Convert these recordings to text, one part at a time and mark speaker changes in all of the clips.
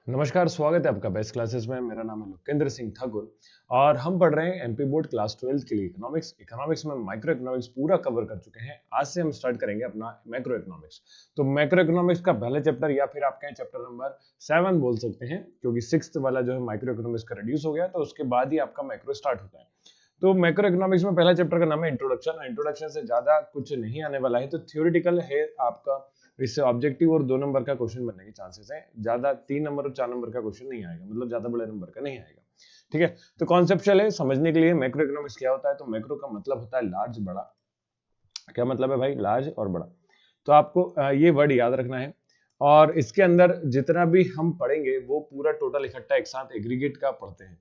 Speaker 1: नमस्कार, स्वागत है आपका बेस्ट क्लासेस में। मेरा नाम है लोकेंद्र सिंह ठाकुर और हम पढ़ रहे हैं एमपी बोर्ड क्लास 12 के लिए इकोनॉमिक्स में माइक्रो इकोनॉमिक्स पूरा कवर कर चुके हैं। आज से हम स्टार्ट करेंगे अपना मैक्रो इकोनॉमिक्स। तो मैक्रो इकोनॉमिक्स का पहला चैप्टर या फिर आप कहें चैप्टर नंबर 7 बोल सकते हैं, क्योंकि 6th वाला जो है माइक्रो इकोनॉमिक्स का रिड्यूस हो गया, तो उसके बाद ही आपका मैक्रो स्टार्ट होता है। तो मैक्रो इकोनॉमिक्स में पहला चैप्टर का नाम है इंट्रोडक्शन। इंट्रोडक्शन से ज्यादा कुछ नहीं आने वाला है, तो थ्योरेटिकल है आपका। इससे ऑब्जेक्टिव और 2 नंबर का क्वेश्चन बनने के चांसेस है। ज्यादा 3 नंबर और 4 नंबर का क्वेश्चन नहीं आएगा, मतलब ज्यादा बड़े नंबर का नहीं आएगा। ठीक है, तो कॉन्सेप्चुअल है समझने के लिए। मैक्रो इकोनॉमिक्स क्या होता है? तो मैक्रो का मतलब होता है लार्ज, बड़ा। क्या मतलब है भाई? लार्ज और बड़ा। तो आपको ये वर्ड याद रखना है और इसके अंदर जितना भी हम पढ़ेंगे वो पूरा टोटल इकट्ठा एक साथ एग्रीगेट का पढ़ते हैं।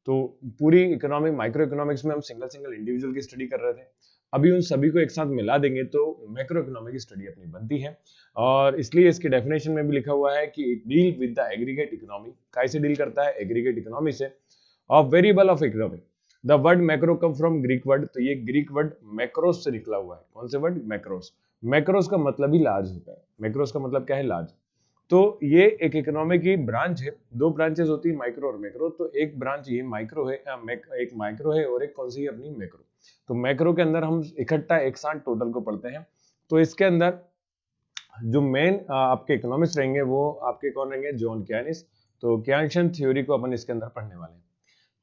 Speaker 1: तो पूरी इकोनॉमिक माइक्रो इकोनॉमिक्स में हम सिंगल सिंगल इंडिविजुअल की स्टडी कर रहे थे। अभी उन सभी को एक साथ मिला देंगे तो मैक्रो इकोनॉमिक की स्टडी अपनी बनती है। और इसलिए इसकी डेफिनेशन में भी लिखा हुआ है कि it deal with the aggregate economy. कैसे डील करता है? एग्रीगेट इकोनॉमी से, of variable of economy. The word macro come from Greek word. तो ये ग्रीक वर्ड मैक्रोस से निकला हुआ है। कौन से वर्ड? मैक्रोस। मैक्रोस का मतलब ही लार्ज होता है। मैक्रोस का मतलब क्या है? लार्ज। तो ये एक इकोनॉमी की ब्रांच है। दो ब्रांचेस होती है, माइक्रो और मैक्रो। तो एक ब्रांच ये माइक्रो है, एक माइक्रो है और एक कौन सी है? अपनी मैक्रो। तो मैक्रो के अंदर हम इकट्ठा एक साथ टोटल को पढ़ते हैं। तो इसके अंदर जो मेन आपके इकोनॉमिस्ट रहेंगे वो आपके कौन रहेंगे? जॉन क्यानिस। तो क्यानिशन थ्योरी को अपन इसके अंदर पढ़ने वाले हैं।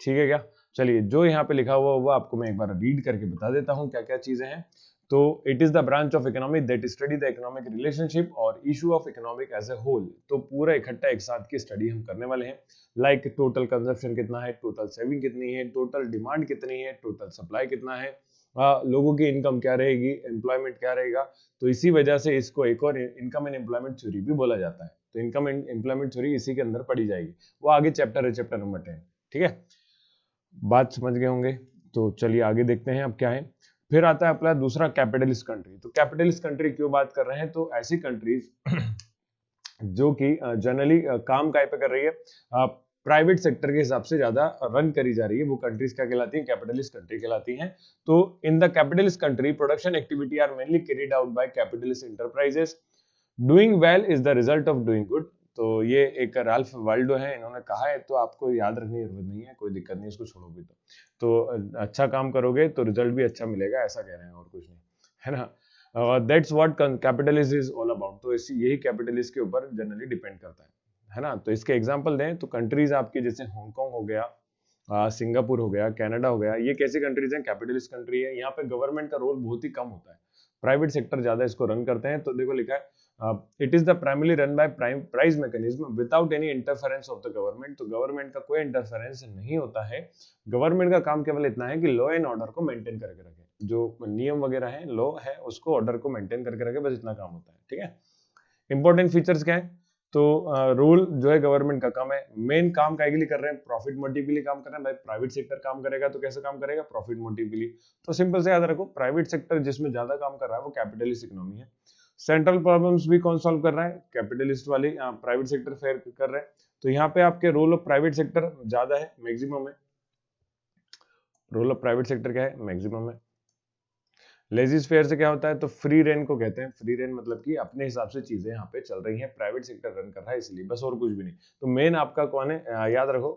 Speaker 1: ठीक है क्या? चलिए, जो यहाँ पे लिखा हुआ वो आपको मैं एक बार रीड करके बता देता हूँ क्या क्या चीजें हैं। तो it is the branch of economy that study the economic relationship और issue of economic as a whole. तो पूरा इकट्ठा एक साथ की स्टडी हम करने वाले हैं। लाइक टोटल कंजप्शन कितना है, टोटल सेविंग कितनी है, टोटल डिमांड कितनी है, टोटल सप्लाई कितना है, लोगों की इनकम क्या रहेगी, एम्प्लॉयमेंट क्या रहेगा। तो इसी वजह से इसको एक और इनकम एंड एम्प्लॉयमेंट थ्योरी भी बोला जाता है। तो इनकम एंड एम्प्लॉयमेंट थ्योरी इसी के अंदर पढ़ी जाएगी। वो आगे चैप्टर है, चैप्टर नंबर 10। ठीक है, बात समझ गए होंगे। तो चलिए आगे देखते हैं अब क्या है। फिर आता है अपना दूसरा, कैपिटलिस्ट कंट्री। तो कैपिटलिस्ट कंट्री क्यों बात कर रहे हैं? तो ऐसी कंट्रीज जो कि जनरली काम काय पे कर रही है, प्राइवेट सेक्टर के हिसाब से ज्यादा रन करी जा रही है, वो कंट्रीज क्या कहलाती हैं? कैपिटलिस्ट कंट्री कहलाती हैं। तो in the capitalist country production activity are mainly carried out by capitalist enterprises. Doing well is the result of doing good. तो ये एक राल्फ वाल्डो है, इन्होंने कहा है, तो आपको याद रखने की जरूरत नहीं है, कोई दिक्कत नहीं, इसको छोड़ो भी। अच्छा काम करोगे तो रिजल्ट भी अच्छा मिलेगा, ऐसा कह रहे हैं, और कुछ नहीं, है ना। That's what capitalism is all about. तो यही कैपिटलिस्ट के ऊपर जनरली डिपेंड करता है ना। तो इसके एग्जांपल दें तो कंट्रीज आपकी जैसे हांगकांग हो गया, सिंगापुर हो गया, कनाडा हो गया, ये कैसी कंट्रीज हैं? कैपिटलिस्ट कंट्री है। यहाँ पे गवर्नमेंट का रोल बहुत ही कम होता है, प्राइवेट सेक्टर ज्यादा इसको रन करते हैं। तो देखो लिखा है, it is the primary run by price mechanism without any interference of the government. तो गवर्नमेंट का कोई इंटरफेरेंस नहीं होता है। गवर्नमेंट का काम केवल इतना है कि लॉ एंड ऑर्डर को मेंटेन करके रखे, जो नियम वगैरह है, लॉ है, उसको ऑर्डर को मेंटेन करके रखे, बस इतना काम होता है। ठीक है, इंपॉर्टेंट फीचर्स क्या है? तो रूल जो है गवर्नमेंट का काम है, मेन काम काय के लिए कर रहे हैं? प्रॉफिट मोटिव के लिए काम कर रहे हैं। भाई प्राइवेट सेक्टर काम करेगा तो कैसे काम करेगा? प्रॉफिट मोटिव के लिए। तो सिंपल से याद रखो, प्राइवेट सेक्टर जिसमें ज्यादा काम कर रहा है वो कैपिटलिस्ट इकोनॉमी है। सेंट्रल प्रॉब्लम्स भी कौन सॉल्व कर रहा है? कैपिटलिस्ट वाली प्राइवेट सेक्टर फेयर कर रहे हैं। तो यहाँ पे आपके रोल ऑफ प्राइवेट सेक्टर ज्यादा है, मैक्सिमम है। रोल ऑफ प्राइवेट सेक्टर क्या है? मैक्सिमम है। लेजिस फेयर से क्या होता है? तो फ्री रेन को कहते हैं। फ्री रेन मतलब कि अपने हिसाब से चीजें यहाँ पे चल रही हैं, प्राइवेट सेक्टर रन कर रहा है इसलिए, बस और कुछ भी नहीं। तो मेन आपका कौन है? याद रखो,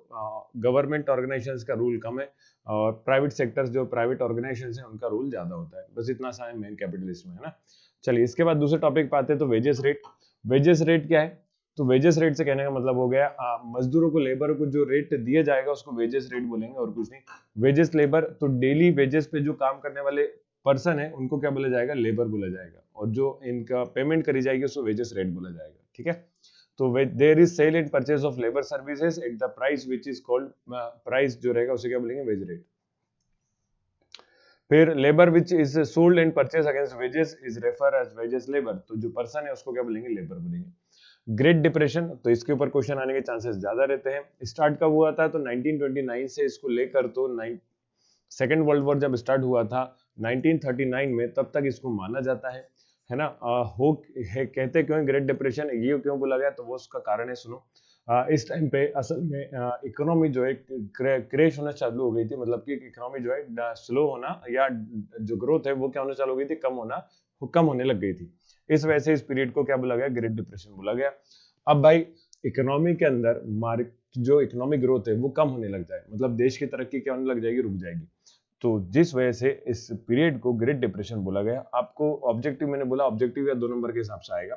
Speaker 1: गवर्नमेंट ऑर्गेनाइजेशंस का रूल कम है और प्राइवेट सेक्टर्स जो प्राइवेट ऑर्गेनाइजेशंस हैं उनका रूल ज्यादा होता है। बस इतना सा है मेन कैपिटलिस्ट में, है ना। चलिए इसके बाद दूसरे टॉपिक पे आते हैं। तो वेजेस रेट। वेजेस रेट क्या है? तो वेजेस रेट से कहने का मतलब हो गया, मजदूरों को, लेबर को जो रेट दिया जाएगा उसको वेजेस रेट बोलेंगे, और कुछ नहीं। वेजेस लेबर, तो डेली वेजेस पे जो काम करने वाले पर्सन है उनको क्या बोला जाएगा? लेबर बोला जाएगा। और जो इनका पेमेंट करी जाएगी उसको वेजेस रेट बोला जाएगा। ठीक है, तो there is sale and purchase of labour services at the price which is called, price जो रहेगा उसे क्या बोलेंगे? Wage rate. फिर labour which is sold and purchase against wages is refer as wages labour. तो जो पर्सन है उसको क्या बोलेंगे? लेबर बोलेंगे। ग्रेट डिप्रेशन, तो इसके ऊपर क्वेश्चन आने के चांसेस ज्यादा रहते हैं। स्टार्ट कब हुआ था? तो 1929 से इसको लेकर, तो सेकेंड वर्ल्ड वॉर जब स्टार्ट हुआ था 1939 में, तब तक इसको माना जाता है ना। कहते क्यों ग्रेट डिप्रेशन, ये क्यों बोला गया? तो वो उसका कारण है, सुनो। इस टाइम पे असल में इकोनॉमी जो है क्रैश होना चालू हो गई थी, मतलब कि इकोनॉमी जो है स्लो होना, या जो ग्रोथ है वो क्या होना चालू हो गई थी? कम होने लग गई थी। इस वजह से इस पीरियड को क्या बोला गया? ग्रेट डिप्रेशन बोला गया। अब भाई इकोनॉमी के अंदर जो इकोनॉमिक ग्रोथ है वो कम होने लग जाए, मतलब देश की तरक्की क्या होने लग जाएगी, रुक जाएगी। तो जिस वजह से इस पीरियड को ग्रेट डिप्रेशन बोला गया। आपको ऑब्जेक्टिव मैंने बोला, ऑब्जेक्टिव या 2 नंबर के हिसाब से आएगा,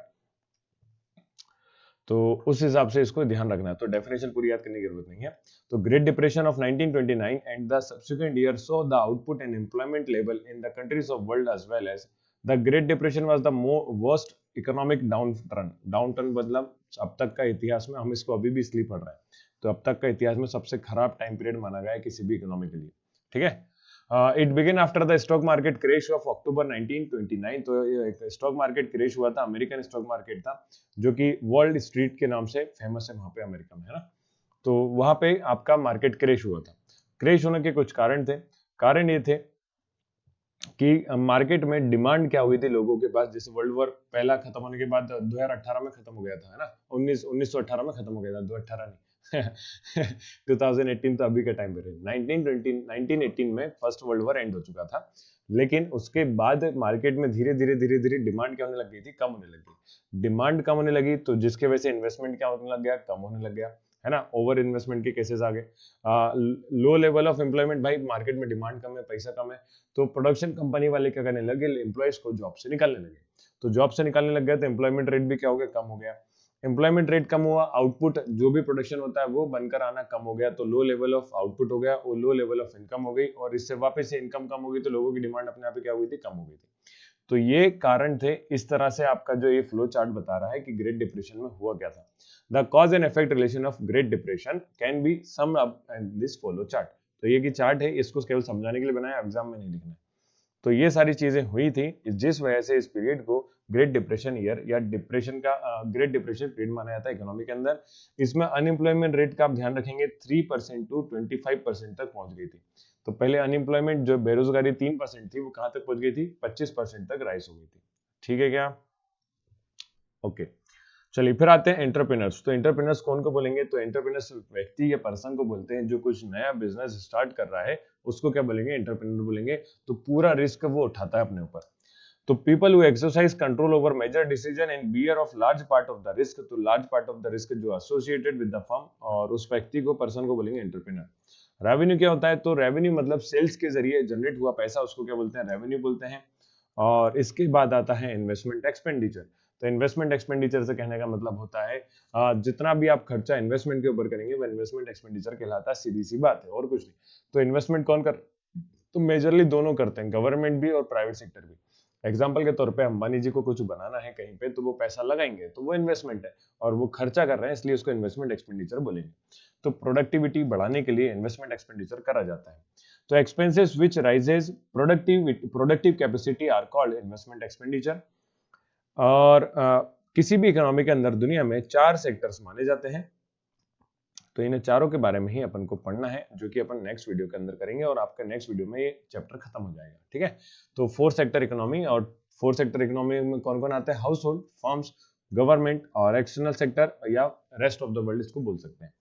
Speaker 1: तो उस हिसाब से इसको ध्यान रखना है। तो डेफिनेशन पूरी याद करने की जरूरत नहीं है। तो great depression of 1929 and the subsequent year saw the output and employment level in the countries of world as well as the great depression was the worst economic downturn मतलब अब तक का इतिहास में, हम इसको अभी भी इसलिए पढ़ रहे हैं, तो अब तक का इतिहास में सबसे खराब टाइम पीरियड माना गया है किसी भी इकोनॉमी के लिए। ठीक है। It begin after the stock market crash of October 1929। तो स्टॉक मार्केट क्रैश हुआ था, अमेरिकन स्टॉक मार्केट था, जो कि वर्ल्ड स्ट्रीट के नाम से फेमस है वहां पे अमेरिका में, है ना। तो वहां पे आपका मार्केट क्रैश हुआ था। क्रैश होने के कुछ कारण थे। कारण ये थे कि मार्केट में डिमांड क्या हुई थी लोगों के पास, जैसे वर्ल्ड वॉर पहला खत्म होने के बाद 2018 में खत्म हो गया था, है ना, 1918 में खत्म हो गया था, 2018 नहीं 2018 तो अभी का टाइम पीरियड। 1918 में फर्स्ट वर्ल्ड वॉर एंड हो चुका था, लेकिन उसके बाद मार्केट में धीरे धीरे डिमांड क्या होने लग गई थी, कम होने लगी। डिमांड कम होने लगी तो जिसके वजह से इन्वेस्टमेंट क्या होने लग गया, कम होने लग गया, है ना। ओवर इन्वेस्टमेंट के केसेस आ गए। लो लेवल ऑफ एम्प्लॉयमेंट, भाई मार्केट में डिमांड कम है, पैसा कम है, तो प्रोडक्शन कंपनी वाले क्या करने लगे, एम्प्लॉयज को जॉब से निकालने लगे। तो जॉब से निकालने लग गया तो एम्प्लॉयमेंट रेट भी क्या हो गया, कम हो गया। एम्प्लॉयमेंट रेट कम हुआ, आउटपुट जो भी प्रोडक्शन होता है वो बनकर आना कम हो गया, तो लो लेवल ऑफ आउटपुट हो गया और लो लेवल ऑफ इनकम हो गई, और इससे वापस से इनकम कम हो गई तो लोगों की डिमांड अपने आप ही क्या हुई थी, कम हो गई थी। तो ये कारण थे। इस तरह से आपका जो ये फ्लो चार्ट बता रहा है कि ग्रेट डिप्रेशन में हुआ क्या था। The cause and effect relation of great depression can be summed up in this follow chart. तो ये की चार्ट है, इसको केवल समझाने के लिए बनाया, एग्जाम में नहीं लिखना है। तो ये सारी चीजें हुई थी जिस वजह से इस पीरियड को ग्रेट डिप्रेशन ईयर या डिप्रेशन का ग्रेट डिप्रेशन पीरियड माना जाता है इकोनॉमी के अंदर। इसमें अनएम्प्लॉयमेंट रेट का आप ध्यान रखेंगे 3% टू 25% तक पहुंच गई थी। तो पहले अनएम्प्लॉयमेंट जो बेरोजगारी 3% थी वो कहां तक पहुंच गई थी, 25% तक राइज हो गई थी। ठीक है क्या? ओके। चलिए फिर आते हैं एंटरप्रेन्योर्स। तो एंटरप्रेन्योर्स कौन को बोलेंगे, तो एंटरप्रेन्योर्स व्यक्ति या पर्सन को बोलते हैं जो कुछ नया बिजनेस स्टार्ट कर रहा है, उसको क्या बोलेंगे, एंटरप्रेन्योर बोलेंगे। तो पूरा रिस्क वो उठाता है अपने ऊपर। तो people who exercise control over major decision and bear of large part of the risk. तो large part of the risk जो एसोसिएटेड विद द फर्म, और उस व्यक्ति को, पर्सन को बोलेंगे एंटरप्रेन्योर। रेवेन्यू क्या होता है, तो रेवेन्यू मतलब सेल्स के जरिए जनरेट हुआ पैसा, उसको क्या बोलते हैं, रेवेन्यू बोलते हैं। और इसके बाद आता है इन्वेस्टमेंट एक्सपेंडिचर। तो इन्वेस्टमेंट एक्सपेंडिचर से कहने का मतलब होता है जितना भी आप खर्चा इन्वेस्टमेंट के ऊपर करेंगे वो इन्वेस्टमेंट एक्सपेंडिचर कहलाता है, सीधी सी बात है, और कुछ नहीं। तो इन्वेस्टमेंट कौन कर, तो मेजरली दोनों करते हैं, गवर्नमेंट भी और प्राइवेट सेक्टर भी। एग्जाम्पल के तौर पे अंबानी जी को कुछ बनाना है कहीं पे, तो वो पैसा लगाएंगे तो वो इन्वेस्टमेंट है, और वो खर्चा कर रहे हैं इसलिए उसको इन्वेस्टमेंट एक्सपेंडिचर बोलेंगे। तो प्रोडक्टिविटी बढ़ाने के लिए इन्वेस्टमेंट एक्सपेंडिचर करा जाता है। तो expenses which rises productive capacity are called investment expenditure. और किसी भी इकोनॉमी के अंदर दुनिया में 4 सेक्टर्स माने जाते हैं। तो इन चारों के बारे में ही अपन को पढ़ना है, जो कि अपन नेक्स्ट वीडियो के अंदर करेंगे, और आपका नेक्स्ट वीडियो में ये चैप्टर खत्म हो जाएगा। ठीक है। तो 4 सेक्टर इकोनॉमी, और 4 सेक्टर इकोनॉमी में कौन कौन आते हैं, हाउस होल्ड, फर्म्स, गवर्नमेंट और एक्सटर्नल सेक्टर, या रेस्ट ऑफ द वर्ल्ड इसको बोल सकते हैं।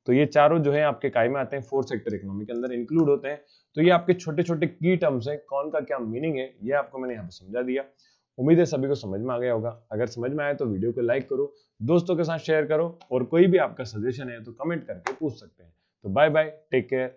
Speaker 1: तो ये चारों जो है आपके काय में आते हैं, 4 सेक्टर इकोनॉमी के अंदर इंक्लूड होते हैं। तो ये आपके छोटे छोटे की टर्म्स हैं, कौन का क्या मीनिंग है ये आपको मैंने यहाँ पे समझा दिया। उम्मीद है सभी को समझ में आ गया होगा। अगर समझ में आया तो वीडियो को लाइक करो, दोस्तों के साथ शेयर करो, और कोई भी आपका सजेशन है तो कमेंट करके पूछ सकते हैं। तो बाय बाय, टेक केयर।